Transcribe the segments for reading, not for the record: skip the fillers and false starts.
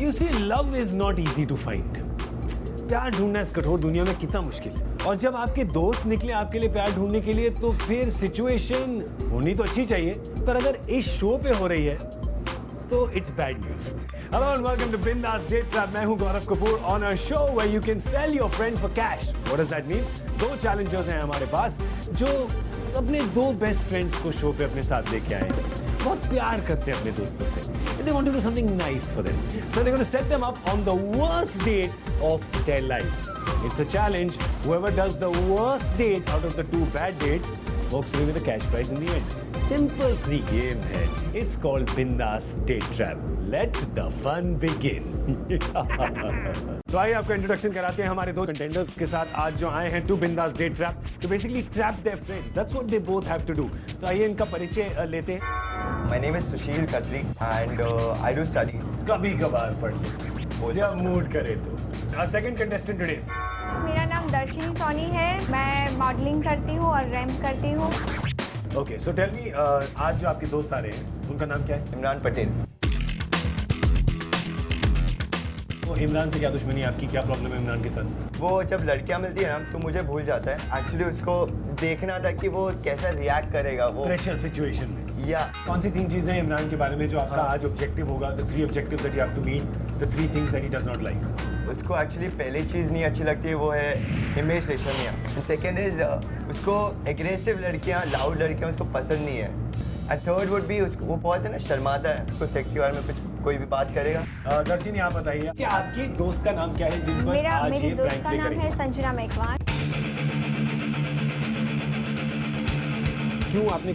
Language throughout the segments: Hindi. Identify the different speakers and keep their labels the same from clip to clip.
Speaker 1: You see, love is not easy to find. प्यार ढूंढना इस कठोर दुनिया में कितना मुश्किल है। और जब आपके दोस्त निकले आपके लिए प्यार ढूंढने के लिए, तो फिर सिचुएशन होनी तो अच्छी चाहिए, पर अगर इस शो पे हो रही है तो it's bad news. Hello and welcome to Bindass date trap. मैं हूं Gaurav Kapoor on a show where you can sell your friend for cash. What does that mean? दो चैलेंजर्स हैं हमारे पास जो अपने दो बेस्ट फ्रेंड्स को शो पे अपने साथ लेके आए हैं। बहुत प्यार करते हैं अपने दोस्तों से। They want to do something nice for them. So they're going to set them up on the worst date of their lives. It's a challenge. Whoever does the worst date out of the two bad dates walks away with a cash prize in the end. Simple C game है. It's called Bindas Date Trap. Let the fun begin. तो आइए आपको इंट्रोडक्शन कराते हैं हमारे दो कंटेंडर्स के साथ आज जो आए हैं to Bindass date trap to basically trap their friends. That's what they both have to do. तो आइए इनका परिचय लेते हैं.
Speaker 2: My name is Sushil Khatri and I do study.
Speaker 1: कभी कभार पढ़ते जब मूड करे तो. Our second contestant today.
Speaker 3: मेरा नाम दर्शनी सोनी है। मैं मॉडलिंग करती हूँ और रैम्प करती हूँ।
Speaker 1: Okay, so tell me, आज जो आपके दोस्त आ रहे हैं उनका नाम क्या है?
Speaker 2: इमरान पटेल।
Speaker 1: तो इमरान से क्या दुश्मनी है आपकी? क्या प्रॉब्लम है इमरान के साथ?
Speaker 2: वो जब लड़कियां मिलती है ना तो मुझे भूल जाता है। एक्चुअली उसको देखना था कि वो कैसा रिएक्ट करेगा वो
Speaker 1: प्रेशर सिचुएशन में।
Speaker 2: या
Speaker 1: कौन सी तीन चीजें हैं इमरान के बारे में जो आपका आज ऑब्जेक्टिव होगा? The three objectives that you have to meet, the three things that he does not like.
Speaker 2: उसको एक्चुअली पहली चीज़ नहीं अच्छी लगती है वो है हिमेश रेशमिया। सेकेंड इज उसको एग्रेसिव लड़कियाँ, लाउड लड़कियाँ उसको पसंद नहीं है। एंड थर्ड वुड भी उसको वो बहुत है ना शर्माता है, उसको सेक्स के बारे में कुछ कोई भी बात करेगा।
Speaker 1: दर्शनी आप बताइए कि आपके दोस्त का नाम क्या है जिन पर आज
Speaker 3: मेरी
Speaker 1: ये
Speaker 3: दोस्त
Speaker 1: प्रैंक
Speaker 3: का
Speaker 1: प्ले
Speaker 3: नाम
Speaker 1: करेंगे?
Speaker 3: है संजना मेघवान।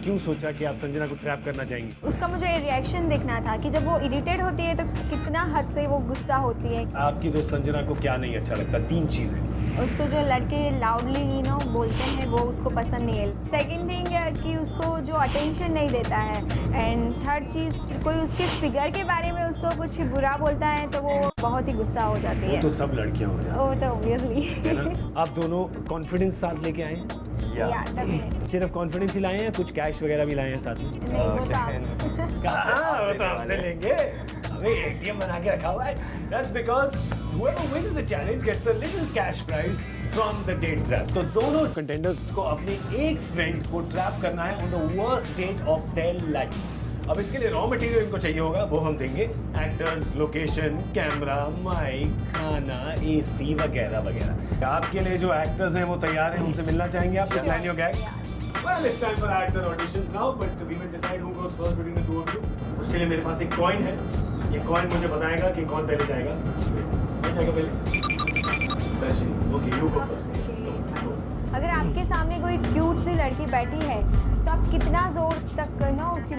Speaker 1: क्यों सोचा कि आप संजना को ट्रैप करना चाहेंगी?
Speaker 3: उसका मुझे रिएक्शन देखना था कि जब वो इरिटेट होती है तो कितना हद से वो गुस्सा होती है।
Speaker 1: आपकी दोस्त संजना को क्या नहीं अच्छा लगता? तीन चीजें।
Speaker 3: उसको जो लड़के लाउडली बोलते हैं वो उसको पसंद नहीं है। सेकंड थिंग कि उसको जो अटेंशन नहीं देता है। एंड थर्ड चीज़, कोई उसके फिगर के बारे में उसको कुछ बुरा बोलता है तो वो बहुत ही गुस्सा हो जाती है।
Speaker 1: वो तो सब लड़कियां हो जाती हैं।
Speaker 3: वो तो ऑब्वियसली।
Speaker 1: आप दोनों कॉन्फिडेंस साथ लेके आए हैं? सिर्फ कॉन्फिडेंस ही लाए हैं, कुछ कैश वगैरह भी लाए हैं साथ में?
Speaker 3: नहीं, वो तो
Speaker 1: हमसे लेंगे। हमें एटीएम बना के रखा हुआ है। That's because whoever wins the challenge gets a little cash prize from the date trap. तो दोनों कंटेंडर्स को अपने एक फ्रेंड को ट्रैप करना है on the worst date of their lives. अब इसके लिए रॉ मटेरियल इनको चाहिए होगा, वो हम देंगे। एक्टर्स, लोकेशन, कैमरा, माइक, खाना, एसी वगैरह वगैरह। आपके लिए जो एक्टर्स हैं वो तैयार हैं, उनसे मिलना चाहेंगे आप? Plan your gag. Well, it's time for actor auditions now, but we will decide who goes first between the two of you. उसके लिए मेरे पास एक कॉइन है। ये कॉइन मुझे बताएगा कि कौन पहले जाएगा। कौन जाएगा पहले? दर्शनी। Okay, you go first.
Speaker 3: अगर आपके सामने कोई क्यूट सी लड़की बैठी है तो आप कितना जोर तक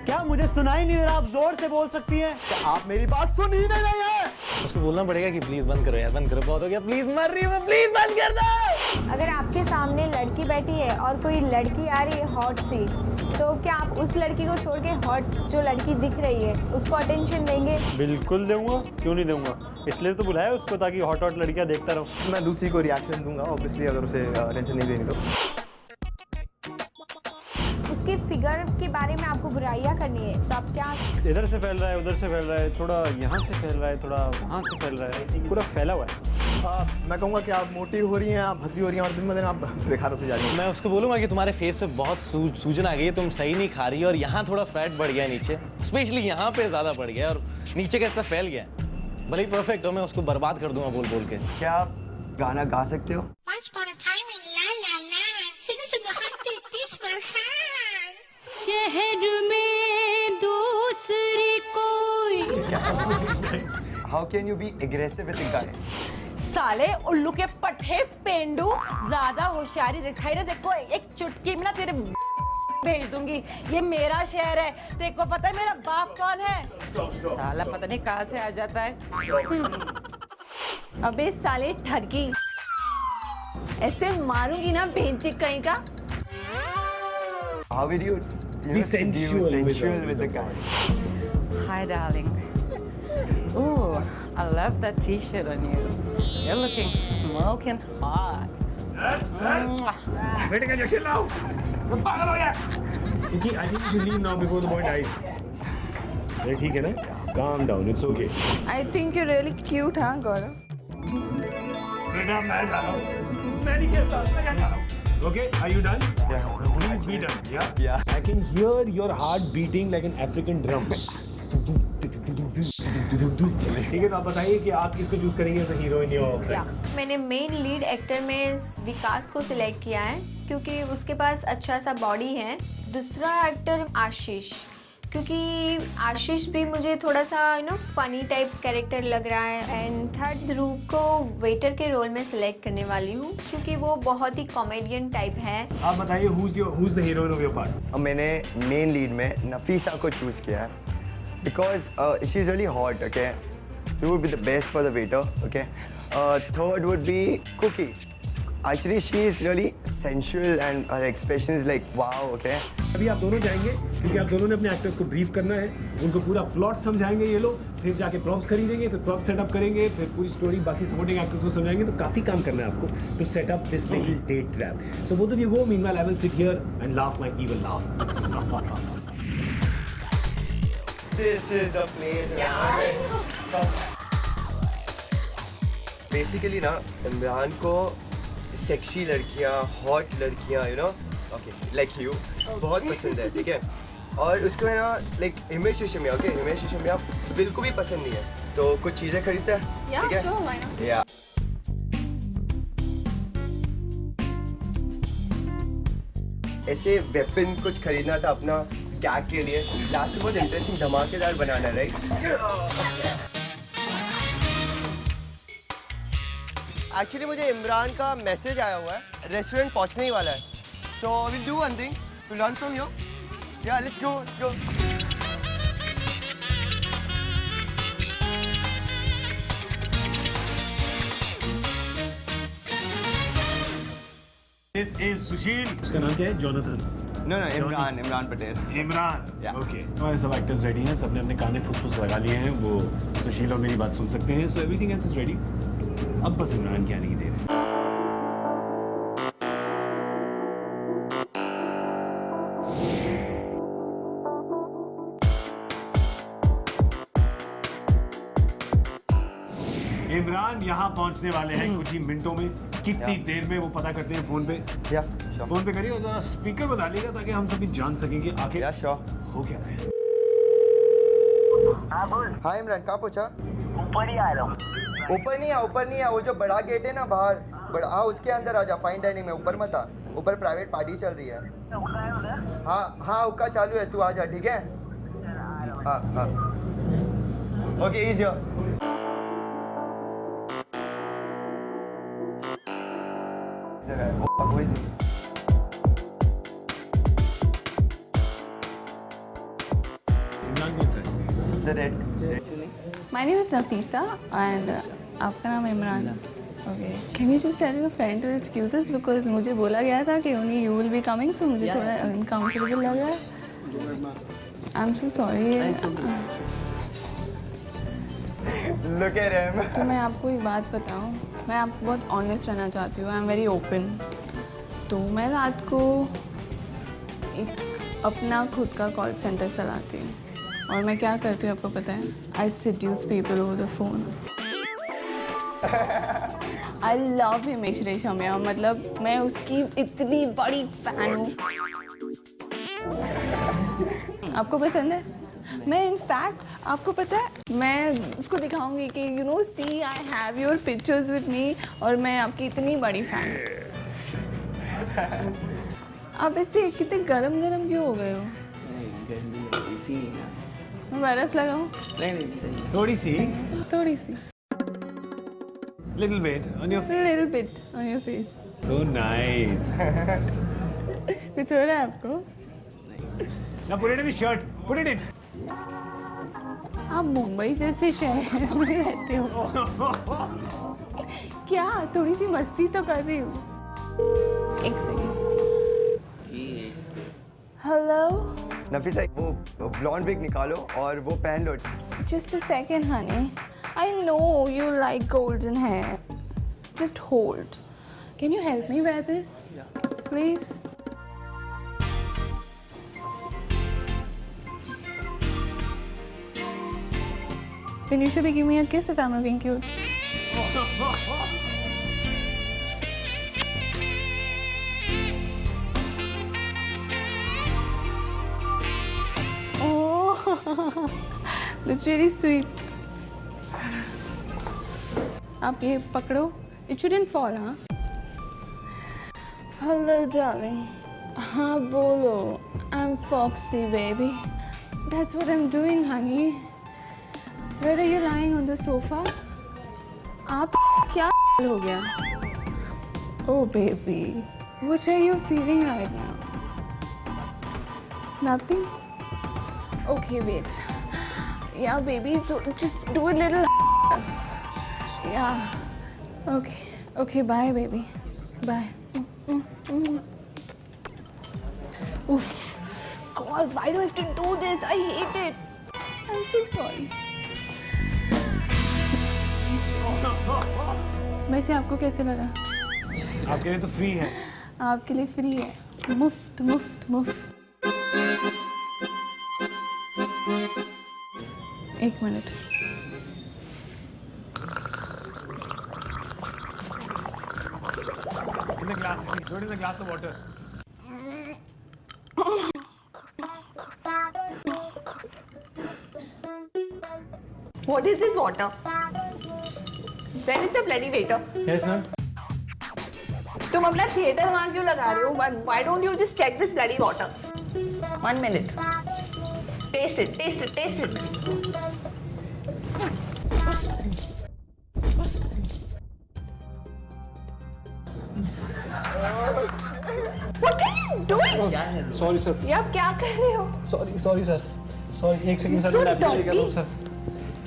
Speaker 4: क्या मुझे सुनाई नहीं दे रहा? आप जोर से बोल सकती हैं।
Speaker 2: आप मेरी बात सुन ही नहीं रहे हैं।
Speaker 4: उसको बोलना पड़ेगा कि प्लीज बंद करो यार, बंद करो, बहुत हो गया, प्लीज मर रही हूँ मैं, प्लीज बंद कर दो।
Speaker 3: अगर आपके सामने लड़की बैठी है और कोई लड़की आ रही है हॉट सी, तो क्या आप उस लड़की को छोड़ के हॉट जो लड़की दिख रही है उसको अटेंशन देंगे?
Speaker 4: बिल्कुल दूंगा, क्यों नहीं दूंगा, इसलिए तो बुलाया उसको ताकि हॉट हॉट लड़कियां देखता रहूं।
Speaker 2: मैं दूसरी को रिएक्शन दूंगा ऑब्वियसली अगर उसे अटेंशन नहीं देनी तो।
Speaker 3: उसके फिगर के बारे में आपको बुराइयां करनी है तो आप क्या?
Speaker 4: इधर से फैल रहा है, उधर से फैल रहा है, थोड़ा यहाँ से फैल रहा है, थोड़ा वहाँ से फैल रहा है, पूरा फैला हुआ है।
Speaker 2: मैं कहूँगा कि आप मोटी हो रही हैं, आप भद्दी हो रही हैं और दिन ब दिन आप बेकार होती जा रही हैं।
Speaker 4: मैं उसको बोलूँगा कि तुम्हारे फेस पे बहुत सूजन आ गई है, तुम सही नहीं खा रही है और यहाँ थोड़ा फैट बढ़ गया है नीचे, स्पेशली यहाँ पे ज़्यादा बढ़ गया और नीचे कैसा फैल गया है। भले ही परफेक्ट हो, मैं उसको बर्बाद कर दूंगा बोल बोल के।
Speaker 2: क्या आप गाना गा सकते हो?
Speaker 5: शहर में दूसरी कोई।
Speaker 2: How can you be aggressive with a guy?
Speaker 6: साले उल्लू के पट्टे पेंडू, ज्यादा होशियारी दिखाई ना, देखो एक चुटकी में ना तेरे भेज दूंगी। ये मेरा शहर है, देखो पता है मेरा बाप कौन है? साला पता नहीं कहाँ से आ जाता है।
Speaker 5: अबे साले ठगी, ऐसे मारूंगी ना बेंचिक कहीं का।
Speaker 2: How will you
Speaker 1: Be sensual
Speaker 2: with the guy?
Speaker 6: Hi darling. Ooh, I love that t-shirt on you. You're looking smoking hot.
Speaker 1: Wait a injection now. पागल हो गया। क्योंकि I think you should leave now before the boy dies. ये ठीक है ना? calm down, it's okay.
Speaker 6: I think you're really cute, huh, Gaurav?
Speaker 1: बेटा मैं जा रहा हूँ, मैं नहीं खेलता, मैं जा रहा हूँ. Okay, are you done?
Speaker 2: Yeah.
Speaker 1: Please be done. Yeah.
Speaker 2: Yeah.
Speaker 1: I can hear your heart beating like an African drum. ठीक है, तो आप बताइए कि आप किसको चूज करेंगे as a hero in your
Speaker 3: या मैंने मेन लीड एक्टर में विकास को सिलेक्ट किया है क्योंकि उसके पास अच्छा सा बॉडी है. दूसरा एक्टर आशीष, क्योंकि आशीष भी मुझे थोड़ा सा फनी टाइप कैरेक्टर लग रहा है. एंड थर्ड ध्रुव को वेटर के रोल में सिलेक्ट करने वाली हूँ क्योंकि वो बहुत ही कॉमेडियन टाइप है.
Speaker 1: आप बताइए who's the heroine of your part?
Speaker 2: मैंने मेन लीड में नफीसा को चूज़ किया है because she is really hot, okay? She would be the best for the waiter, okay? Third would be Cookie. Actually, she is really sensual and her expression is like wow, okay?
Speaker 1: अभी आप दोनों जाएंगे क्योंकि आप दोनों ने अपने एक्टर्स को ब्रीफ करना है, उनको पूरा प्लॉट समझाएंगे ये लोग, फिर जाके प्रॉप्स खरीदेंगे, फिर प्रॉप सेटअप करेंगे, फिर पूरी स्टोरी बाकी सपोर्टिंग एक्टर्स को समझाएंगे. तो काफी काम करना है आपको to set up this little date trap. So both of you go, meanwhile I will sit here and laugh my evil laugh.
Speaker 2: This is the place. Basically ना इमरान को सेक्सी लड़कियाँ, हॉट लड़कियाँ, okay, like you, बहुत पसंद है, ठीक है? और उसको है ना like हिमेश रेशमिया, okay, हिमेश रेशमिया बिल्कुल भी पसंद नहीं है. तो कुछ चीजें खरीदता है, ठीक है? Yeah. ऐसे वेपन कुछ खरीदना था अपना गैग के लिए. लास्ट में बहुत इंटरेस्टिंग धमाकेदार बनाना है, राइट? एक्चुअली मुझे इमरान का मैसेज आया हुआ है, रेस्टोरेंट पहुंचने ही वाला है. So will do one thing to learn from you. Yeah let's go.
Speaker 1: This is Sushil. उसका नाम क्या है? Jonathan.
Speaker 2: No Imran Patel.
Speaker 1: Imran.
Speaker 2: Yeah.
Speaker 1: Okay. हमारे सब एक्टर्स रेडी हैं, सबने अपने काने फुसफुस लगा लिए हैं, वो सुशील और मेरी बात सुन सकते हैं. So everything else is ready. अब बस इमरान की आने की देर है. इमरान यहाँ पहुँचने वाले हैं कुछ ही मिनटों में. कितनी देर में वो पता करते हैं फोन पे.
Speaker 2: या
Speaker 1: फोन पे करिए और जरा स्पीकर बता देगा ताकि हम सभी जान सकेंगे आखिर
Speaker 2: या श्योर.
Speaker 1: हो क्या है.
Speaker 2: हाय इमरान, कहाँ पहुँचा?
Speaker 7: ऊपर ही आ रहा हूँ.
Speaker 2: ऊपर नहीं है, वो जो बड़ा गेट है ना बाहर, बड़ा, हाँ उसके अंदर आ जा. फाइन डाइनिंग में ऊपर मत आ, ऊपर प्राइवेट पार्टी चल रही है. हाँ हुक्का चालू है, तू आ जा, ठीक है? हाँ ओके, इज हियर.
Speaker 1: इमरान कौन सा है?
Speaker 2: The red.
Speaker 5: My name is Nafisa and आपका नाम Imran. Okay. Can you just tell your friend to excuse us because मुझे बोला गया था कि only you will be coming, so मुझे थोड़ा uncomfortable लग रहा है. I'm so sorry.
Speaker 2: Look at him.
Speaker 5: तो मैं आपको एक बात बताऊं, मैं आपको बहुत ऑनेस्ट रहना चाहती हूँ. I am very open. तो मैं रात को एक अपना खुद का कॉल सेंटर चलाती हूँ और मैं क्या करती हूँ आपको पता है? I seduce people over the phone. I love Himesh Reshammiya, मतलब मैं उसकी इतनी बड़ी फैन हूँ. आपको पसंद है? मैं इनफैक्ट आपको पता है मैं उसको दिखाऊंगी कि see I have your pictures with me और मैं आपकी इतनी बड़ी फैन हूँ. आप ऐसे कितने गरम क्यों हो गए हो? मैं बर्फ लगाऊं?
Speaker 1: थोड़ी सी. Little bit on your face.
Speaker 5: Little bit on your face.
Speaker 1: So nice.
Speaker 5: कुछ हो रहा है आपको?
Speaker 1: Now put it in the shirt. Put it in.
Speaker 5: आप मुंबई जैसे शहर में रहते हो. क्या थोड़ी सी मस्ती तो कर रही हूँ. एक सेकेंड. हेलो.
Speaker 2: नफीसा, वो ब्लॉन्ड विग निकालो और वो पहन लो.
Speaker 5: Just a second, honey. I know you like golden hair. Just hold. Can you help me wear this? Yeah. Please. Then you should be giving me a kiss if I'm looking cute. Oh, that's really sweet. आप ये पकड़ो. It shouldn't fall, huh? Hello, darling. हाँ बोलो. I'm Foxy, baby. That's what I'm doing, honey. Where are you lying on the sofa? आप क्या हो गया? Oh, baby. What are you feeling right now? Nothing? Okay, wait. Yeah, baby. Just do a little. Yeah. Okay. Okay, bye, baby. Bye. Oof. God, why do I have to do this? I hate it. I'm so sorry. वैसे आपको कैसे लगा?
Speaker 1: आपके लिए तो फ्री है।
Speaker 5: आपके लिए फ्री है। मुफ्त मुफ्त मुफ्त। एक minute.
Speaker 1: In the glass, please. Throw it in the glass of water.
Speaker 5: What is this water? Where is the bloody waiter?
Speaker 1: Yes, ma'am.
Speaker 5: तुम अपना थिएटर वहाँ क्यों लगा रहे हो? Why don't you just check this bloody water? 1 minute. Taste it, taste it, taste it. What are you doing?
Speaker 7: Sorry sir,
Speaker 5: ये आप क्या कर रहे हो?
Speaker 7: सॉरी सर, सॉरी, एक सेकंड सर,
Speaker 5: So
Speaker 7: मैं अप्रिशिएट कर रहा हूँ
Speaker 5: dirty.
Speaker 7: Sir.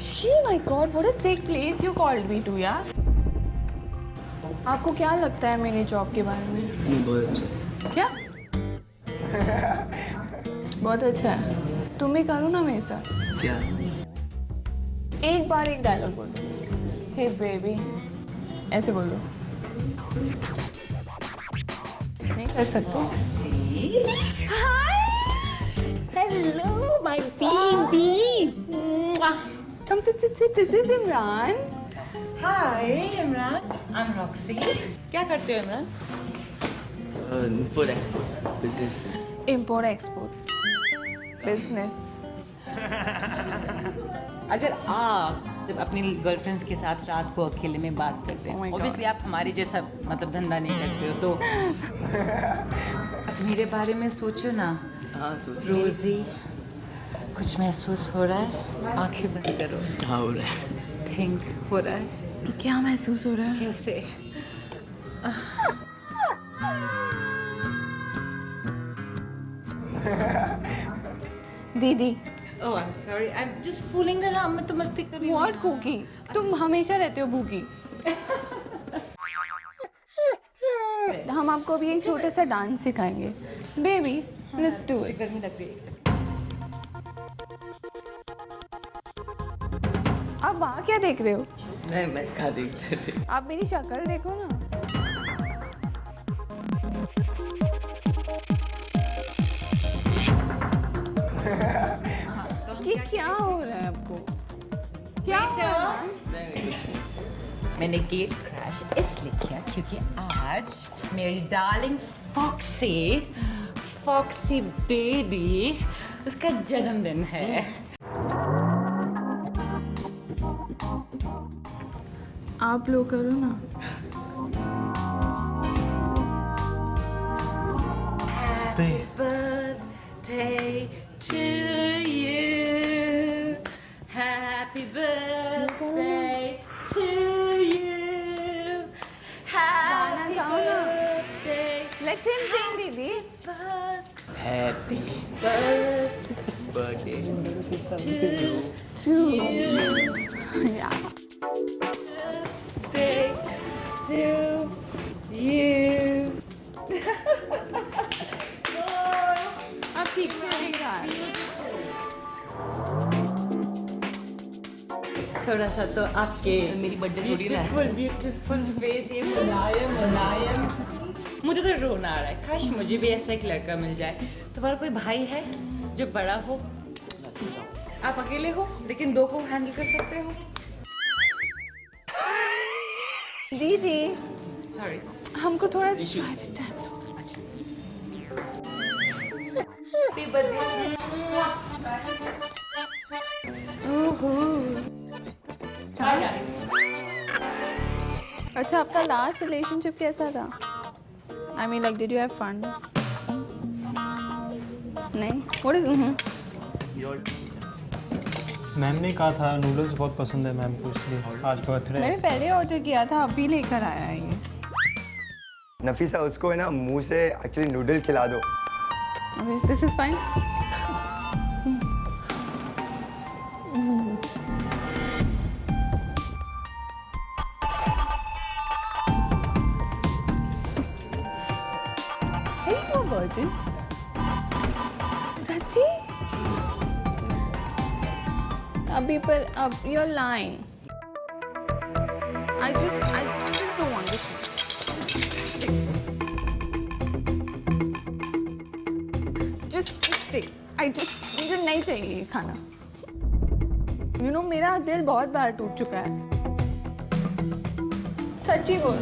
Speaker 5: She, my God, what a sick place you called me to, यार। आपको क्या लगता है मेरे जॉब के बारे में?
Speaker 7: नहीं, बहुत अच्छा।
Speaker 5: क्या? बहुत अच्छा है। तुम भी करो ना मेरे साथ।
Speaker 7: क्या?
Speaker 5: एक बार एक डायलॉग बोलो। हे बेबी, ऐसे बोलो। नहीं कर सकते?
Speaker 6: Hello, my baby.
Speaker 5: Come sit. This is Imran.
Speaker 6: Hi, Imran. I'm Roxy. क्या करते हो Imran?
Speaker 7: Import export business.
Speaker 5: Import export. Business.
Speaker 6: अगर आप जब अपनी गर्लफ्रेंड्स के साथ रात को अकेले में बात करते
Speaker 5: Oh my
Speaker 6: हैं,
Speaker 5: God.
Speaker 6: ऑब्वियसली आप हमारे जैसा मतलब धंधा नहीं करते हो, तो मेरे बारे में सोचो ना।
Speaker 7: हाँ सोच।
Speaker 6: रोजी, कुछ महसूस हो रहा है? आंखें बंद करो।
Speaker 7: हाँ हो रहा है।
Speaker 6: थिंक हो रहा है?
Speaker 5: क्या महसूस हो रहा है?
Speaker 6: कैसे?
Speaker 5: दीदी।
Speaker 6: Oh, I'm sorry. I'm just fooling around. मैं तो मस्ती कर रही हूँ।
Speaker 5: What cookie? तुम हमेशा रहते हो भूखी। हम आपको अभी एक छोटे सा डांस सिखाएंगे। Baby, let's do it.
Speaker 6: गर्मी लग रही है, एक सेकंड।
Speaker 5: आप वहाँ क्या देख रहे हो?
Speaker 7: मैं खा देखते थे।
Speaker 5: आप मेरी शक्ल देखो ना। ये क्या हो रहा है आपको? क्या हो रहा है?
Speaker 6: मैंने गेट क्रैश इसलिए किया क्योंकि आज मेरी डार्लिंग फॉक्सी बेबी, उसका जन्मदिन है।
Speaker 5: आप लोग करो ना।
Speaker 6: Happy birthday to you. Happy birthday to you.
Speaker 5: गाना
Speaker 6: Happy
Speaker 5: गाओ ना।
Speaker 6: birthday.
Speaker 5: Let him sing, दीदी।
Speaker 7: Happy birthday
Speaker 5: Two. Yeah.
Speaker 6: Birthday to you.
Speaker 5: आप ठीक से नहीं गा रहे।
Speaker 6: थोड़ा सा तो आपके
Speaker 7: मेरी बर्थडे थोड़ी ना है।
Speaker 6: ब्यूटीफुल फेस, ये मुलायम। मुझे तो रोना आ रहा है। काश मुझे भी ऐसा एक लड़का मिल जाए। तुम्हारा कोई भाई है जो बड़ा हो? आप अकेले हो लेकिन दो को हैंडल कर सकते हो।
Speaker 5: दीदी
Speaker 6: सॉरी।
Speaker 5: हमको थोड़ा प्राइवेट टाइम। अच्छा, आपका लास्ट रिलेशनशिप कैसा था? I mean like did you have fun? नहीं? व्हाट इज
Speaker 8: मैम ने कहा था नूडल्स बहुत पसंद है मैम को, इसलिए आज बर्थडे
Speaker 5: मैंने पहले ऑर्डर किया था, अभी लेकर आया है ये।
Speaker 2: नफीसा उसको है ना मुंह से एक्चुअली नूडल खिला दो।
Speaker 5: Okay, this is fine. Are you a virgin? सच्ची? अभी पर अब you're lying. I just don't want this. मुझे नहीं चाहिए ये खाना। You know, मेरा दिल बहुत बार टूट चुका है। सच्ची बोल।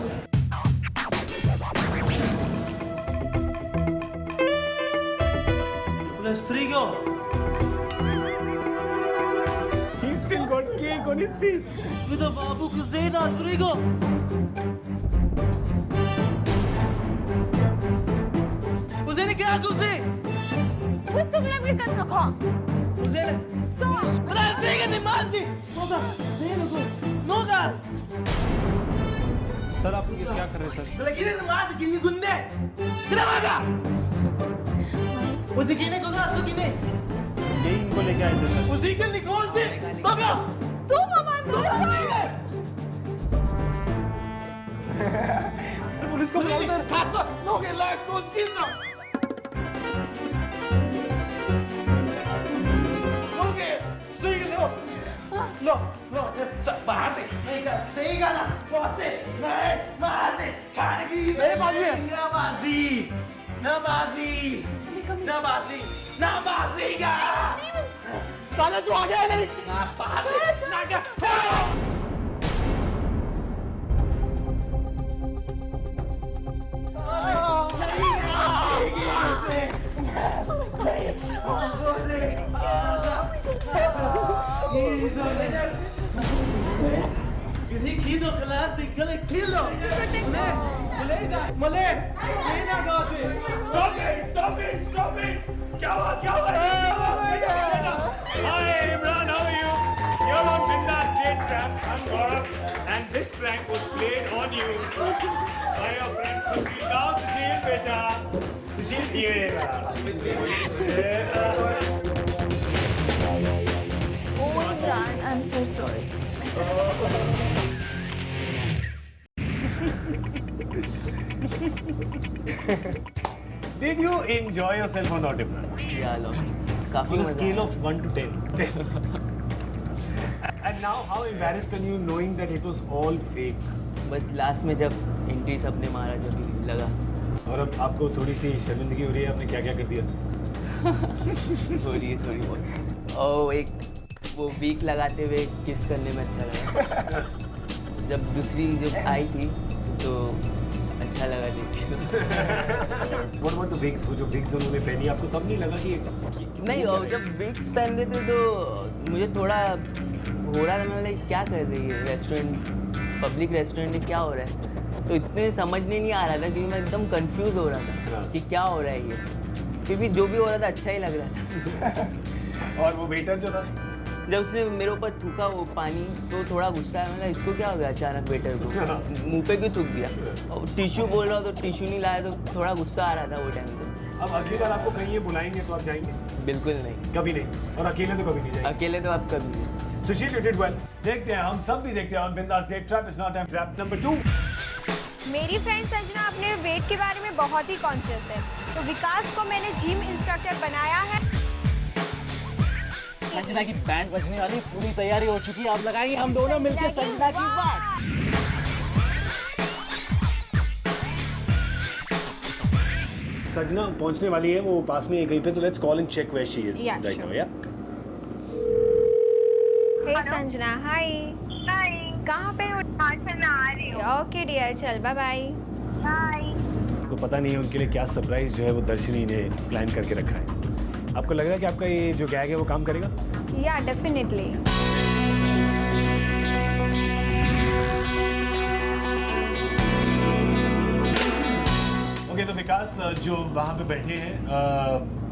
Speaker 8: Strigo.
Speaker 1: He's still got cake on his face.
Speaker 8: With a babu Kuzena, Strigo. Kuzena क्या Kuze?
Speaker 5: कुछ तुमने भी कर रखा।
Speaker 8: Kuzena. Bra Strigo नहीं मारती। Noga. सर आप क्या कर रहे हैं सर? लेकिन ये मार गिनी गुन्ने। किधर भागा? उसी की ने को ना सुकी ने ये इनको लेके आए थे सर। उसी के निकोल दे भागा
Speaker 5: सो मामा नो
Speaker 8: पुलिस को बोल दे खासा लोगे लाइक को किसना लोगे सही लो लो लो सब बाहर से नहीं कर सही गाना बाहर से नहीं बाहर से खाने की सही बात है ना बाजी का साला तू आ गया नहीं ना बाजी ना क्या किसी की दो क्लास निकले किलो मले सेना गाते स्टॉप इट क्या हुआ
Speaker 1: Hi Imran, how are you? You're on Bindas Date Trap. I'm Gaurav, and this prank was played on you by your friend Sushil. Now Sushil, beta. Sushil, here.
Speaker 5: Oh Imran, I'm so sorry.
Speaker 1: Did you enjoy yourself or not, Imran?
Speaker 7: या लो काफी
Speaker 1: On a
Speaker 7: मजा
Speaker 1: scale
Speaker 7: आया।
Speaker 1: of 1 to 10. And now, how embarrassed are you knowing that it was all fake?
Speaker 7: बस लास्ट में जब एंट्री सबने मारा जब लगा
Speaker 1: और अब आपको थोड़ी सी शर्मिंदगी हो रही है, आपने क्या क्या कर दिया?
Speaker 7: हो रही है थोड़ी बहुत। और एक वो वीक लगाते हुए किस करने में अच्छा लगा। जब दूसरी जब आई थी तो अच्छा लगा देख के।
Speaker 1: What about the wigs? वो जो wigs उन्होंने पहनी, आपको तब नहीं लगा कि
Speaker 7: नहीं, और जब विक्स पहन रहे थे तो मुझे थोड़ा हो रहा था, मैं बोला क्या कर रही है रेस्टोरेंट, पब्लिक रेस्टोरेंट में क्या हो रहा है, तो इतने समझने नहीं आ रहा था क्योंकि मैं एकदम कंफ्यूज हो रहा था कि क्या हो रहा है ये, क्योंकि जो भी हो रहा था अच्छा ही लग रहा था।
Speaker 1: और वो वेटर जो था,
Speaker 7: जब उसने मेरे ऊपर थूका वो पानी तो थोड़ा गुस्सा आया, मतलब इसको क्या हो गया अचानक वेटर को मुंह पे क्यों थूक दिया, और टिश्यू बोल रहा तो टिश्यू नहीं लाया तो थोड़ा गुस्सा आ रहा था वो टाइम पे।
Speaker 1: अब अगली बार आपको कहीं ये बुलाएंगे तो आप जाएंगे?
Speaker 7: बिल्कुल नहीं,
Speaker 1: कभी नहीं, और अकेले तो कभी नहीं जाएंगे।
Speaker 7: अकेले तो आप कभी नहीं।
Speaker 1: सुशील, you did well. देखते हैं, हम सब भी देखते हैं on Bindas Date Trap. It's not time. Trap number 2.
Speaker 3: मेरी फ्रेंड संजना अपने वेट के बारे में बहुत ही कॉन्शियस है, तो विकास को मैंने जिम इंस्ट्रक्टर बनाया है।
Speaker 8: संजना की बैंड बजने वाली, पूरी तैयारी हो चुकी है, अब लगाएंगे हम दोनों मिलकर संजना की बात।
Speaker 1: सजना पहुंचने वाली है, वो पास में ही कहीं पे, तो let's call and check where she is
Speaker 3: Yeah,
Speaker 1: right
Speaker 3: sure.
Speaker 1: Now. Yeah
Speaker 3: hey Sanjana, हाय।
Speaker 9: हाय।
Speaker 3: कहाँ पे हो?
Speaker 9: अच्छा मैं आ रही हूँ।
Speaker 3: ओके डियर, चल बाय बाय।
Speaker 9: बाय।
Speaker 1: तो पता नहीं है उनके लिए क्या सरप्राइज जो है वो दर्शनी ने प्लान करके रखा है। आपको लग रहा है कि आपका ये जो गैग है वो काम करेगा?
Speaker 3: या डेफिनेटली।
Speaker 1: ओके, तो विकास जो वहाँ पे बैठे हैं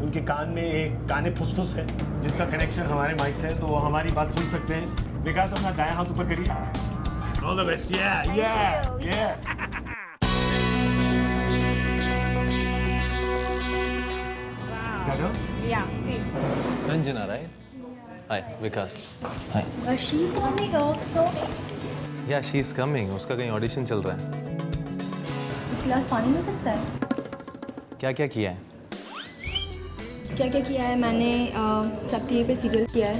Speaker 1: उनके कान में एक काने फुसफुस है जिसका कनेक्शन हमारे माइक से है, तो वो हमारी बात सुन सकते हैं। विकास अपना दायां हाथ ऊपर करिए। All the best.
Speaker 3: Yeah see.
Speaker 4: Sanjana, right? Hi Vikas. Hi.
Speaker 9: she coming also?
Speaker 4: Yeah she is coming, उसका कहीं ऑडिशन चल रहा है।
Speaker 9: गिलास पानी मिल सकता है?
Speaker 4: क्या क्या किया है?
Speaker 9: क्या क्या किया है मैंने? सब टीवी पे सीरियल किया है।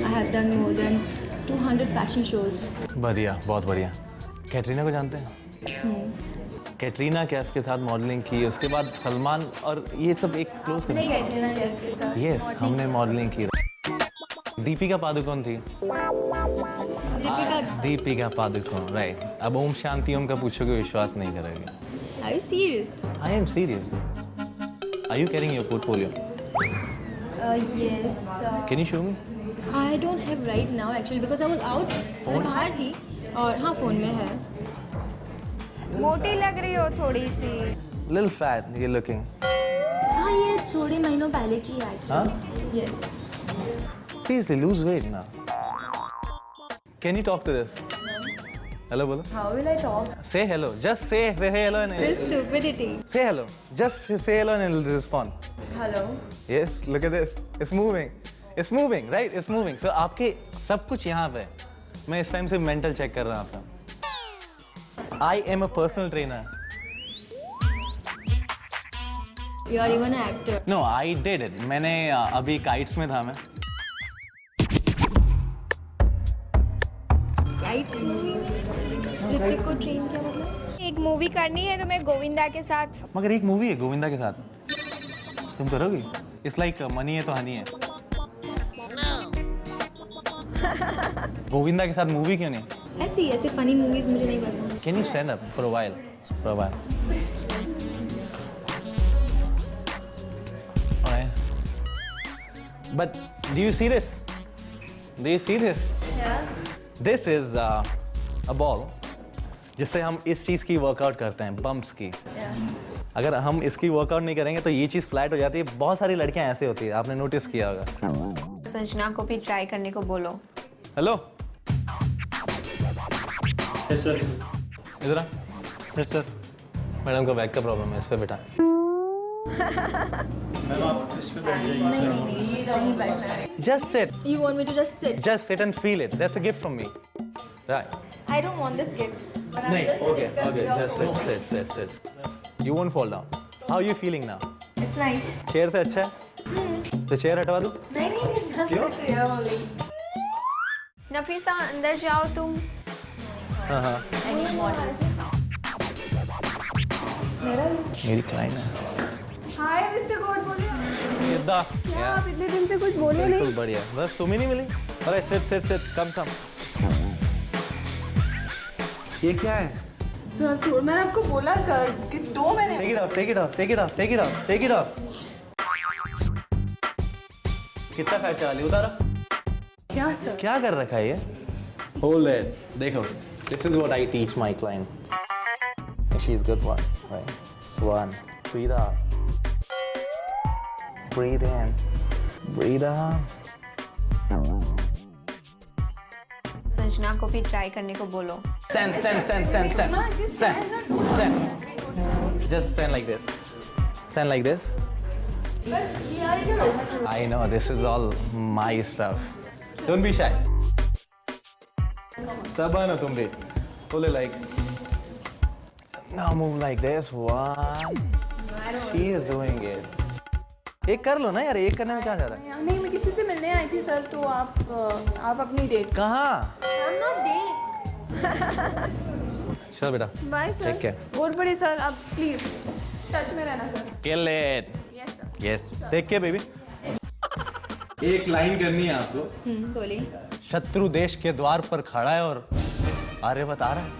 Speaker 9: I have done more than 200 fashion shows.
Speaker 4: बढ़िया, बहुत बढ़िया। कैटरीना को जानते हैं? कैटरीना कैफ के साथ मॉडलिंग की, उसके बाद सलमान और ये सब एक क्लोज
Speaker 9: नहीं कैटरीना कैफ के साथ।
Speaker 4: यस, हमने मॉडलिंग की। दीपिका पादुकोण थी। दीपिका पादुकोण, राइट। अब ओम शांति ओम का पूछोगे विश्वास नहीं करोगे।
Speaker 9: Are you serious?
Speaker 4: I am serious. Are you carrying your portfolio?
Speaker 9: Yes.
Speaker 4: Can you show me?
Speaker 9: I don't have right now actually because I was out. मैं बाहर थी और हाँ फोन में है।
Speaker 3: मोटी लग रही हो थोड़ी सी।
Speaker 4: Little fat, you're looking.
Speaker 9: हाँ ये थोड़े महीनों पहले की है
Speaker 4: हाँ?
Speaker 9: actually. Yes.
Speaker 4: Seriously, lose weight now. Can you talk to this? Hello, bolo.
Speaker 9: How will I talk?
Speaker 4: Say hello. Just say hello and
Speaker 9: This stupidity.
Speaker 4: say hello. Just say hello and it'll respond.
Speaker 9: Hello.
Speaker 4: Yes, look at this. It's moving. It's moving, right? It's moving. So आपके सब कुछ यहाँ पे। मैं इस टाइम से मेंटल चेक कर रहा था। I am a personal trainer.
Speaker 9: You are even an actor.
Speaker 4: No, I did it. मैंने अभी काइट्स में था मैं।
Speaker 9: Kites movie में ऋतिक को ट्रेन किया मतलब?
Speaker 3: एक मूवी करनी है तुम्हें गोविंदा के साथ।
Speaker 4: मगर एक मूवी है गोविंदा के साथ, तुम करोगी? इट्स लाइक मनी है तो हनी है। गोविंदा के साथ मूवी क्यों नहीं?
Speaker 9: ऐसे फनी मूवीज मुझे नहीं पसंद।
Speaker 4: Can you stand up for a while? For a while. Alright. But do you see this? Do you see this?
Speaker 9: Yeah.
Speaker 4: This is a ball जिससे हम इस चीज़ की वर्कआउट करते हैं, बम्प्स की। अगर हम इसकी वर्कआउट नहीं करेंगे तो ये चीज़ फ्लैट हो जाती है। बहुत सारी लड़कियां ऐसे होती है, आपने नोटिस किया होगा।
Speaker 3: संजना को भी ट्राई करने को बोलो।
Speaker 4: Hello
Speaker 8: sir.
Speaker 4: इधर आ। सर मैडम का बैग का प्रॉब्लम है, इस पे बैठा।
Speaker 8: मैम आप इस पे बैठ जाइए।
Speaker 9: नहीं मुझे नहीं बैठना है।
Speaker 4: Just sit.
Speaker 9: You want me to just sit?
Speaker 4: Just sit and feel it. That's a gift from me. Right.
Speaker 9: I don't want this gift. But I'm
Speaker 4: नहीं,
Speaker 9: just
Speaker 4: okay,
Speaker 9: sitting because
Speaker 4: okay.
Speaker 9: you're
Speaker 4: Just sit,
Speaker 9: forcing.
Speaker 4: sit. You won't fall down. How are you feeling now?
Speaker 9: It's nice.
Speaker 4: Chair से अच्छा है? तो चेयर हटवा दूं?
Speaker 9: नहीं just sit here only.
Speaker 3: Nafisa अंदर जाओ तुम।
Speaker 4: हाँ।
Speaker 9: I need water.
Speaker 4: मेरी क्लाइंट है।
Speaker 5: हाय मिस्टर गॉड, बोलिए।
Speaker 4: किद्दा?
Speaker 5: क्या आप इतने दिन से कुछ बोले नहीं?
Speaker 4: बिल्कुल बढ़िया। बस तुम ही नहीं मिली? अरे sit. Come. ये क्या है?
Speaker 5: सर छोड़, मैंने आपको बोला सर कि 2 महीने।
Speaker 4: Take it off. कितना खर्चा वाली उतारा?
Speaker 5: क्या सर?
Speaker 4: क्या कर रखा है ये? Hold it. देखो. This is what I teach my client. She's good one, right? 1. Breathe out. Breathe in. Breathe out.
Speaker 3: Sanjana को भी ट्राई करने को बोलो।
Speaker 4: Stand. Just stand like this. Stand like this.
Speaker 9: But we are in a restaurant.
Speaker 4: I know, this is all my stuff. Don't be shy. Stubborn तुम भी. Pull it like. Now move like this. 1. She is doing it. एक कर लो ना यार, एक करने में क्या जा रहा है?
Speaker 5: नहीं, मैं किसी से मिलने आई थी सर, तो आप अपनी डेट।
Speaker 4: कहाँ?
Speaker 9: I'm not dating.
Speaker 4: चल बेटा।
Speaker 5: Bye sir.
Speaker 4: Take care.
Speaker 5: बहुत बड़ी सर, आप प्लीज टच में रहना sir.
Speaker 4: Kill it.
Speaker 5: Yes sir.
Speaker 4: Yes. Take care baby. एक लाइन करनी है आपको।
Speaker 9: बोलिए।
Speaker 4: शत्रु देश के द्वार पर खड़ा है और आर्यभट्ट आ रहा है।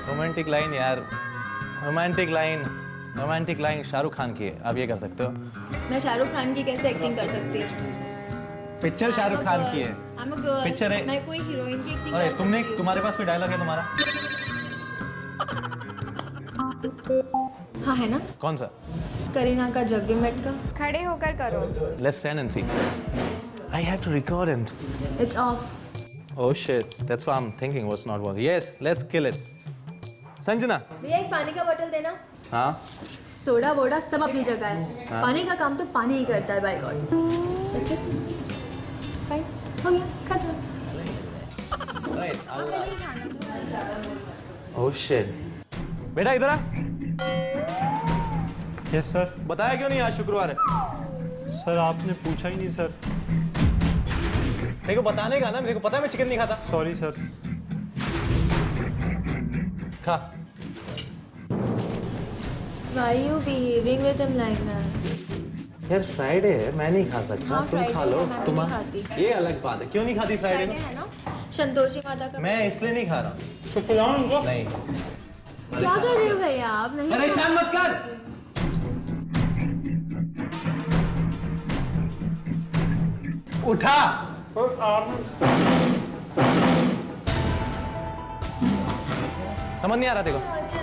Speaker 4: रोमांटिक लाइन यार, रोमांटिक लाइन शाहरुख खान की है। आप ये कर सकते हो।
Speaker 9: मैं शाहरुख खान की कैसे एक्टिंग कर सकती हूँ?
Speaker 4: पिक्चर शाहरुख खान की है।
Speaker 9: I'm a girl.
Speaker 4: पिक्चर है।
Speaker 9: मैं कोई हीरोइन की एक्टिंग
Speaker 4: अरे
Speaker 9: कर
Speaker 4: तुमने,
Speaker 9: सकती हूँ।
Speaker 4: तुम्हारे पास कोई डायलॉग है तुम्हारा?
Speaker 9: हाँ है ना,
Speaker 4: कौन सा?
Speaker 9: करीना का जब वी मेट का।
Speaker 3: खड़े होकर करो।
Speaker 4: Let's stand and see. I have to record him.
Speaker 9: It's off.
Speaker 4: Oh shit, that's what I'm thinking was not working. Yes, let's kill it. Sanjana.
Speaker 9: भैया एक पानी का बोतल देना।
Speaker 4: हाँ।
Speaker 9: सोडा वोडा सब अपनी जगह है।
Speaker 4: हाँ।
Speaker 9: पानी का काम तो पानी ही करता है, बाय गॉड। बाय, हो गया, खत्म।
Speaker 4: Right. Oh shit. बेटा इधर आ।
Speaker 1: Yes sir.
Speaker 4: बताया क्यों नहीं आज शुक्रवार है?
Speaker 1: सर आपने पूछा ही नहीं सर।
Speaker 4: तेरे को बताने का ना, मेरे को पता है मैं चिकन नहीं खाता।
Speaker 1: Sorry sir.
Speaker 4: खा।
Speaker 9: Why are you behaving with him like that?
Speaker 4: यार फ्राइडे है, मैं नहीं खा सकता।
Speaker 9: हाँ,
Speaker 4: तुम
Speaker 9: Friday
Speaker 4: खा लो।
Speaker 9: है, मैं भी नहीं खाती।
Speaker 4: ये अलग बात है। क्यों नहीं खाती फ्राइडे
Speaker 9: फ्राइडे
Speaker 4: में?
Speaker 9: है ना, संतोषी माता का।
Speaker 4: मैं इसलिए नहीं खा रहा।
Speaker 1: तो खिलाओ उनको।
Speaker 4: नहीं।
Speaker 9: क्या कर रहे हो भैया आप? नहीं
Speaker 4: परेशान मत कर। उठा। समझ नहीं आ रहा देखो।
Speaker 9: अच्छा।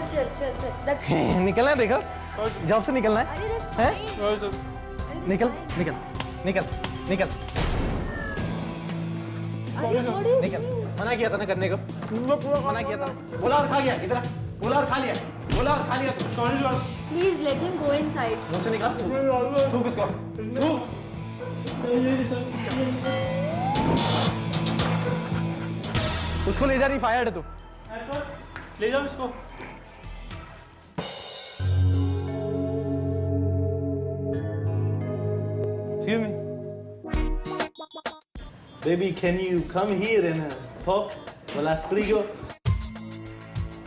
Speaker 4: निकलना है देखो, जॉब से निकलना है।
Speaker 9: अरे that's
Speaker 4: हैं?
Speaker 9: fine.
Speaker 4: निकल
Speaker 9: fine.
Speaker 4: निकल निकल निकल
Speaker 9: अरे what do you
Speaker 4: निकल।
Speaker 9: do?
Speaker 4: मना किया था ना करने को, मना किया था। बोला और खा गया। इधर आ। बोला और खा लिया, बोला और खा लिया। Sorry sir.
Speaker 9: Please let him go inside.
Speaker 4: मुंह से निकाल। थूक उसको, थूक। उसको ले जा, नहीं फायर्ड है तू।
Speaker 1: ले जाओ इसको।
Speaker 4: Excuse me. Baby, can you come here and talk? Well, Astrigo.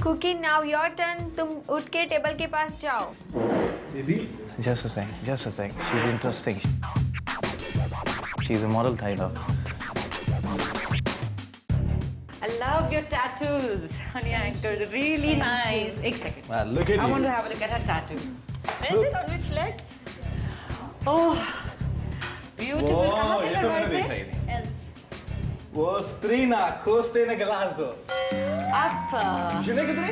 Speaker 3: Cookie now your turn. तुम उठ के टेबल के पास जाओ।
Speaker 4: Just a second, just a second. She's interesting. She's a model type of.
Speaker 6: I love your tattoos on your ankles. Really nice. एक second.
Speaker 4: Wow, look at
Speaker 6: I
Speaker 4: you.
Speaker 6: want to have a look at her tattoo. Where is it? On which leg? Oh, beautiful. कहाँ से करवाए थे?
Speaker 4: वो स्त्री ना खोजते ने गिलास दो।
Speaker 6: आप
Speaker 4: सुने कितने?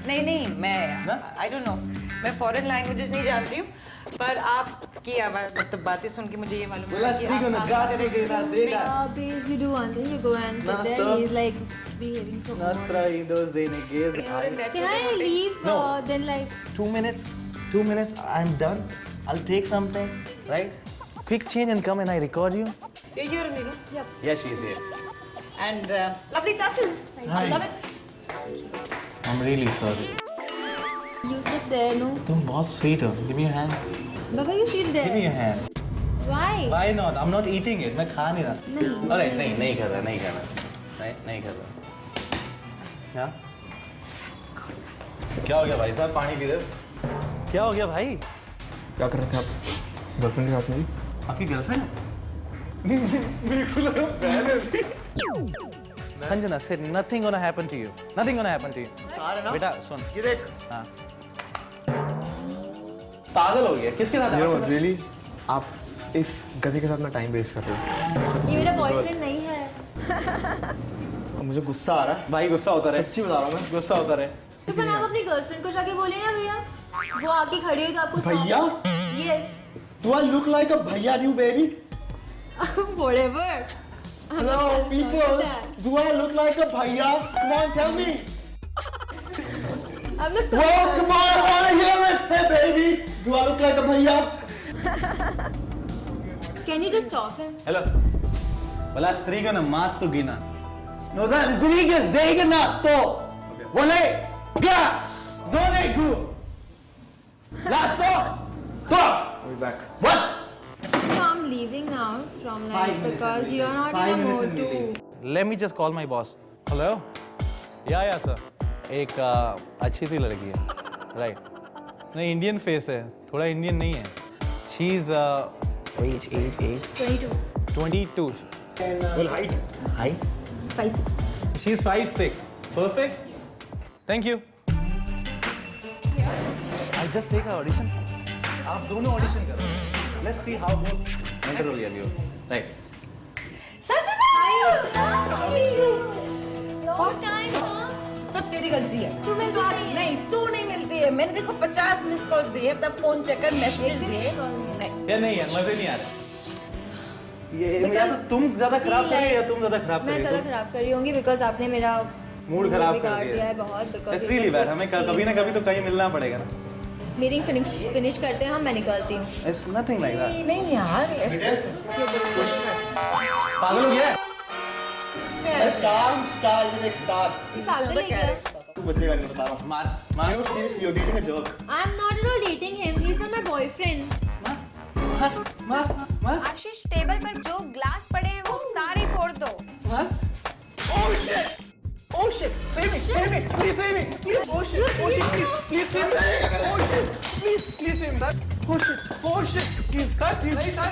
Speaker 6: नहीं मैं I don't know. मैं foreign languages नहीं जानती हूँ, पर आपकी आवाज मतलब बातें सुन के मुझे ये मालूम
Speaker 4: बोला
Speaker 6: है कि
Speaker 4: स्त्री को ना गास दे के ना देगा।
Speaker 9: Please, you do one thing. You go and sit there.
Speaker 4: stop.
Speaker 9: He's like behaving so
Speaker 4: Nastra indos dene gaze.
Speaker 6: You're in that
Speaker 9: Can I leave?
Speaker 4: No.
Speaker 9: Then like
Speaker 4: 2 minutes. 2 minutes. I'm done. I'll take something. Right? Quick change and come and I record you.
Speaker 6: You're here only, no?
Speaker 4: Yes, she is here.
Speaker 6: And lovely tattoo. I love it.
Speaker 4: I'm really sorry.
Speaker 9: you sit there, no?
Speaker 4: तुम बहुत sweet हो. Give me your hand.
Speaker 9: Baba, you sit
Speaker 4: Give me
Speaker 9: there.
Speaker 4: your hand.
Speaker 9: Why?
Speaker 4: Why not? I'm not eating it. मैं खा नहीं रहा.
Speaker 9: नहीं.
Speaker 4: अरे नहीं कर रहा. नहीं कर रहा. हाँ? क्या हो गया भाई साहब? पानी पी रहे हो? क्या हो गया भाई?
Speaker 2: क्या कर रहे थे आप? गर्लफ्रेंड के साथ में?
Speaker 4: आपकी गर्लफ्रेंड है? बिल्कुल बहन है उसकी। Sanjana said nothing gonna happen to you. Nothing gonna happen to you. बेटा सुन।
Speaker 2: ये देख।
Speaker 4: हाँ। पागल हो गया। किसके साथ?
Speaker 2: रियली आप इस गधे के साथ ना टाइम वेस्ट कर रहे हो।
Speaker 9: ये मेरा बॉयफ्रेंड नहीं है।
Speaker 2: मुझे गुस्सा आ रहा है।
Speaker 4: भाई गुस्सा होता रहे।
Speaker 2: सच्ची बता रहा हूँ मैं।
Speaker 4: गुस्सा होता रहे।
Speaker 9: तो फिर आप अपनी गर्लफ्रेंड को जाके बोलिए ना भैया। वो आके खड़ी हुई तो आपको
Speaker 2: भैया?
Speaker 9: Yes.
Speaker 2: Do I look like a भैया new baby?
Speaker 9: Whatever.
Speaker 2: Hello people. Do I look like a भैया? Come on, tell me.
Speaker 9: I'm the
Speaker 2: Whoa, come on, I wanna hear it. Hey baby, do I look like a भैया?
Speaker 9: Can you just stop him?
Speaker 4: Hello. बोला स्त्री को ना मास तो गिना।
Speaker 2: No, that Rodriguez, देगा ना stop. One gas, don't go. Last stop. Stop. I'll be back. What?
Speaker 9: So I'm leaving now from like because you're not in a mood to.
Speaker 4: Let me just call my boss. Hello? Yeah sir. एक अच्छी सी लड़की है, right? नहीं इंडियन फेस है, थोड़ा इंडियन नहीं है. She's age.
Speaker 9: 22.
Speaker 4: 22.
Speaker 1: Well, height.
Speaker 4: Height?
Speaker 9: 5'6".
Speaker 4: She's 5'6". Perfect. Thank you. I'll just take her audition. आप दोनों audition करो. Let's see how both enter हो गया Right.
Speaker 6: सब तेरी गलती है। तू मेरे पास नहीं, तू नहीं मिलती है। मैंने देखो 50 मिस कॉल्स दिए, तब फोन चेक कर, मैसेजेस दिए।
Speaker 4: नहीं यार, मजे नहीं आ रहे। ये या तो तुम ज्यादा खराब कर रही हो या तुम ज्यादा खराब कर रही हो।
Speaker 9: मैं ज्यादा खराब कर रही होंगी बिकॉज आपने मेरा
Speaker 4: मूड खराब कर
Speaker 9: दिया है बहुत। Because
Speaker 4: It's really bad. हमें कभी ना कभी तो कहीं मिलना पड़ेगा ना।
Speaker 9: मीटिंग फिनिश करते हैं हम, मैं निकलती हूँ।
Speaker 4: It's nothing like that.
Speaker 6: नहीं यार, ऐसे
Speaker 4: पागल हो गया है?
Speaker 8: स्टार ये देख स्टार।
Speaker 9: पागल है क्या?
Speaker 8: तू बचेगा नहीं, बता रहा हूँ।
Speaker 4: मार
Speaker 8: Seriously, you're dating a jerk.
Speaker 9: I'm not at all dating him. He's not my boyfriend.
Speaker 3: Ashish, table पर जो ग्लास पड़े हैं वो सारे फोड़ दो।
Speaker 8: Oh shit! Oh shit! Save me! Save me! Please save me! Please! Oh shit! Oh shit! Please save me! Oh shit! Please save me, sir! Oh shit! Oh shit! Please, sir! Please! नहीं sir!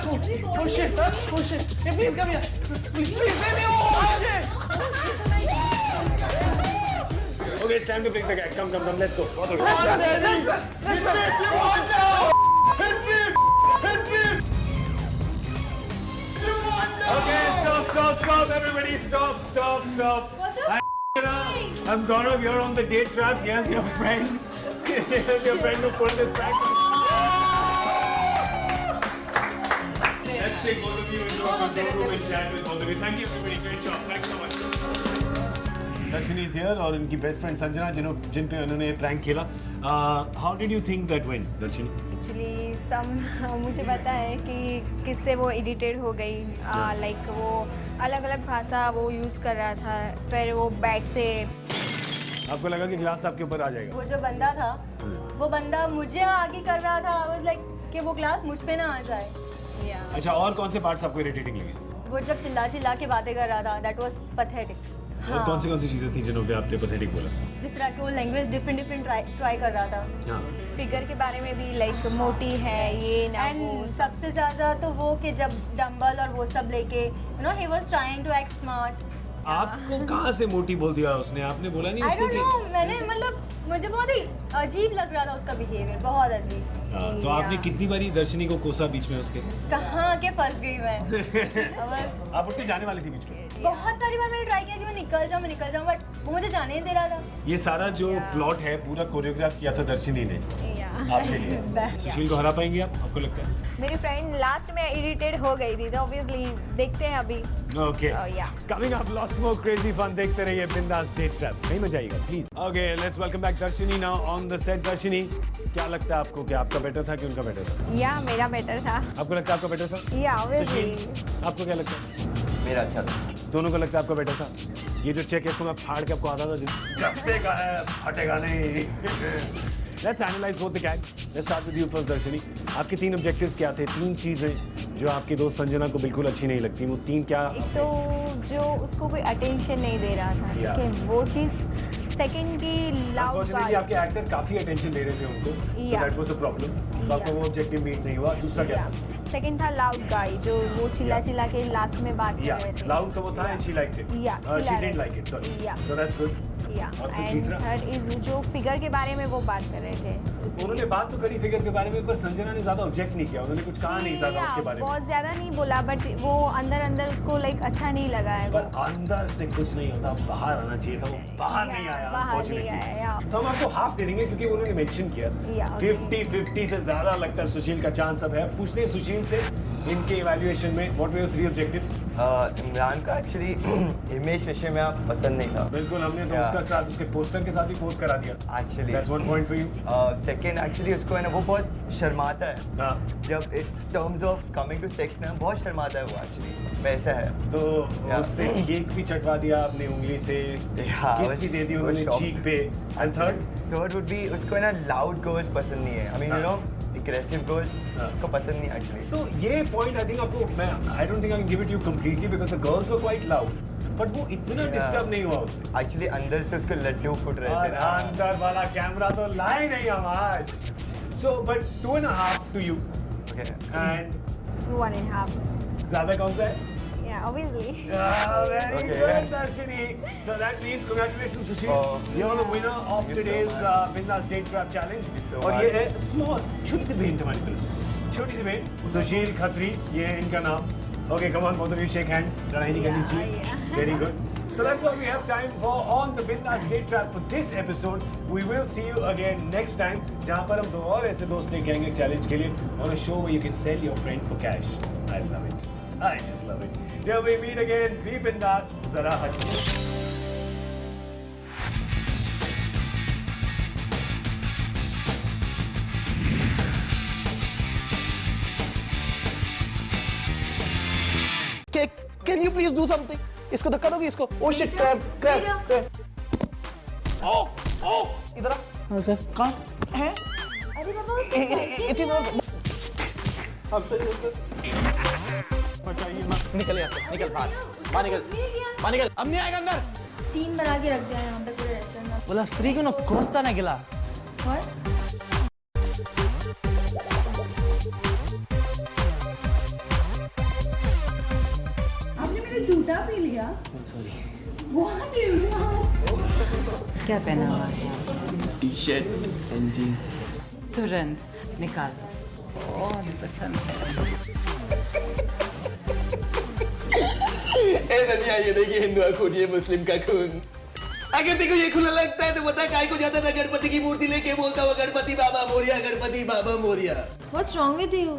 Speaker 8: Oh shit, sir! Oh shit! Hey, please come here! Please save me! Oh shit!
Speaker 1: Okay, it's time to pick the guy. Come, let's go. बहुत हो
Speaker 8: Hit
Speaker 1: गया.
Speaker 8: me! Hit me! Hit me!
Speaker 1: Okay, stop, everybody, stop. I'm Gaurav, you're on the date trap. Here's your friend. Here's your friend who pulled this back. Let's take both of you into a control room and chat with both of you. Thank you, everybody. Great job. Thanks so much. Darshini is here और उनकी बेस्ट फ्रेंड संजना जिन पे उन्होंने प्रैंक खेला. How did you think that went, Darshini?
Speaker 3: Actually मुझे पता है कि किससे वो इरिटेट हो गई. लाइक वो अलग अलग भाषा वो यूज़ कर रहा था. फिर वो बैट से
Speaker 1: आपको लगा कि ग्लास आपके ऊपर आ जाएगा.
Speaker 9: वो जो बंदा था वो बंदा मुझे आगे कर रहा था. I was like कि वो ग्लास मुझ पे ना आ जाए.
Speaker 1: अच्छा, और कौन से पार्ट्स आपको इरिटेटिंग लगे?
Speaker 9: वो जब चिल्ला के बातें कर रहा था, that was pathetic.
Speaker 1: और कौन सी चीजें थी जिन्हों पे आपने पैथेटिक बोला?
Speaker 9: जिस तरह के वो लैंग्वेज डिफरेंट ट्राई कर रहा था.
Speaker 1: हाँ.
Speaker 3: फिगर के बारे में भी लाइक मोटी है ये ना वो.
Speaker 9: एंड सबसे ज्यादा तो वो कि जब डंबल और वो सब लेके he was trying to act smart.
Speaker 1: आपको कहाँ से मोटी बोल दिया उसने? आपने बोला नहीं
Speaker 9: आई
Speaker 1: उसको
Speaker 9: डोंट नो. मैंने मतलब मुझे बहुत ही अजीब लग रहा था उसका बिहेवियर, बहुत अजीब.
Speaker 1: तो आपने कितनी बारी दर्शनी को कोसा बीच में उसके?
Speaker 9: कहाँ के फंस गई मैं. बस
Speaker 1: आप उठ के जाने वाली थी बीच में.
Speaker 9: बहुत सारी बार मैंने ट्राई किया कि मैं निकल जाऊँ बट वो मुझे जाने नहीं दे रहा था.
Speaker 1: ये सारा जो प्लॉट है पूरा कोरियोग्राफ किया था दर्शनी ने आपके लिए. सुशील को हरा पाएंगे आप, आपको लगता है?
Speaker 3: मेरी फ्रेंड लास्ट में इरिटेट हो गई थी तो ऑब्वियसली देखते हैं अभी.
Speaker 1: Okay. Coming up, lots more crazy fun. देखते रहिए बिंदास डेट ट्रैप. नहीं मजा आएगा, please. Okay, let's welcome back Darshini now on the set. Darshini, क्या लगता है आपको कि आपका बेटर था कि उनका बेटर था?
Speaker 3: या मेरा बेटर था.
Speaker 1: आपको लगता है आपका बेटर था?
Speaker 3: या ऑब्वियसली.
Speaker 1: आपको क्या लगता है?
Speaker 2: मेरा अच्छा था.
Speaker 1: दोनों को लगता है आपका बेटर था? ये जो चेक है इसको मैं फाड़ के आपको आता था जबते का है, फटेगा नहीं. Let's analyze both the gags. Let's start with you first, Darshini. आपके 3 objectives क्या थे? 3 चीजें जो आपकी दोस्त संजना को बिल्कुल अच्छी नहीं लगती. वो 3 क्या?
Speaker 3: एक तो जो उसको कोई अटेंशन नहीं दे रहा था, ठीक है, वो चीज़. सेकंड की लाउड
Speaker 1: गाइस. आपके एक्टर काफी अटेंशन दे रहे थे उनको. So that was a problem. तो आपको वो objective meet नहीं हुआ. दूसरा क्या था?
Speaker 3: सेकंड था लाउड गाय जो वो चिल्ला के लास्ट में बात कर रहे थे.
Speaker 1: लाउड तो वो था and she liked it. She didn't like it. Sorry. So that's good. और तीसरा?
Speaker 3: थर्ड इज जो फिगर के बारे में वो बात कर रहे थे.
Speaker 1: उन्होंने बात तो करी फिगर के बारे में पर संजना ने ज्यादा ऑब्जेक्ट नहीं किया. उन्होंने कुछ कहा नहीं ज्यादा उसके बारे में.
Speaker 3: बहुत ज्यादा नहीं बोला बट वो अंदर उसको लाइक अच्छा नहीं लगा है.
Speaker 1: पर अंदर से कुछ नहीं होता, बाहर आना चाहिए था. वो बाहर नहीं आया. तो हम आपको हाफ दे देंगे क्योंकि उन्होंने मेंशन किया 50-50 से ज्यादा लगता है सुशील का चांस अब है. पूछते हैं सुशील से इनके इवैल्यूएशन में what were your 3 objectives?
Speaker 2: Imran का एक्चुअली हिमेश रेशमिया पसंद नहीं था.
Speaker 1: बिल्कुल. हमने तो उसका साथ उसके पोस्टर के साथ भी पोस्ट करा दिया.
Speaker 2: Actually
Speaker 1: that's one point for you.
Speaker 2: Second actually उसको है ना वो बहुत शर्माता है. जब in terms of coming to sex ना बहुत शर्माता है वो. एक्चुअली वैसा है.
Speaker 1: तो उससे केक भी चटवा दिया आपने उंगली से. किस भी दे दी उन्होंने चीक पे. एंड थर्ड
Speaker 2: वुड बी उसको है ना लाउड गर्ल्स पसंद नहीं है. I mean you know aggressive girls उसको पसंद नहीं एक्चुअली.
Speaker 1: तो ये पॉइंट आई थिंक आपको मैं I don't think I can give it you completely because the girls were quite loud but वो इतना डिस्टर्ब नहीं हुआ उससे.
Speaker 2: एक्चुअली अंदर से उसको लड्डू फूट रहे थे ना.
Speaker 1: अंदर वाला कैमरा तो लाए नहीं हम आज. So but 2.5 to you.
Speaker 2: Okay.
Speaker 3: And 1.5
Speaker 1: ज्यादा कौन सा है?
Speaker 3: Yeah, obviously.
Speaker 1: Very
Speaker 2: Okay.
Speaker 1: good, Darshini. So that means congratulations, Sushil. You're the winner of
Speaker 2: Thank you so
Speaker 1: today's
Speaker 2: much.
Speaker 1: Binda's Date Trap Challenge.
Speaker 2: you so
Speaker 1: और
Speaker 2: much.
Speaker 1: ये है small, छोटी सी भेंट हमारी तरफ से. छोटी सी भेंट. सुशील खत्री, ये है इनका नाम. Okay, come on, both of you shake hands. लड़ाई नहीं करनी चाहिए. Very good. So that's all we have time for on the Binda's Date Trap for this episode. We will see you again next time, जहाँ पर हम दो और ऐसे दोस्त लेके आएंगे चैलेंज के लिए on a show where you can sell your friend for cash. I love it. I just love it. Till we meet again, be bindas, zara hatiye.
Speaker 8: Can you please do something? इसको धक्का दोगी इसको? Oh shit, crab. Oh, इधर आ. हाँ सर. कहाँ है?
Speaker 3: अरे बाबा उसको
Speaker 8: इतनी जोर. अब सर. बचाइए माँ. निकल यहाँ से. निकल बाहर निकल. अब नहीं आएगा अंदर.
Speaker 9: सीन बना के रख दिया है यहाँ पे पूरे रेस्टोरेंट में.
Speaker 7: बोला स्त्री क्यों ना खोजता ना गिला
Speaker 9: और आपने मेरा जूता पी लिया.
Speaker 7: Sorry
Speaker 9: What is that?
Speaker 6: क्या पहना हुआ है?
Speaker 7: टी शर्ट एंड जीन्स
Speaker 6: तुरंत निकाल. बहुत पसंद है.
Speaker 8: धनिया ये देखिए हिंदू का खून ये मुस्लिम का खून. अगर देखो ये खुला लगता है तो बता काय को जाता था गणपति की मूर्ति लेके बोलता हुआ गणपति बाबा मोरिया गणपति बाबा Moriya.
Speaker 9: What's wrong with you?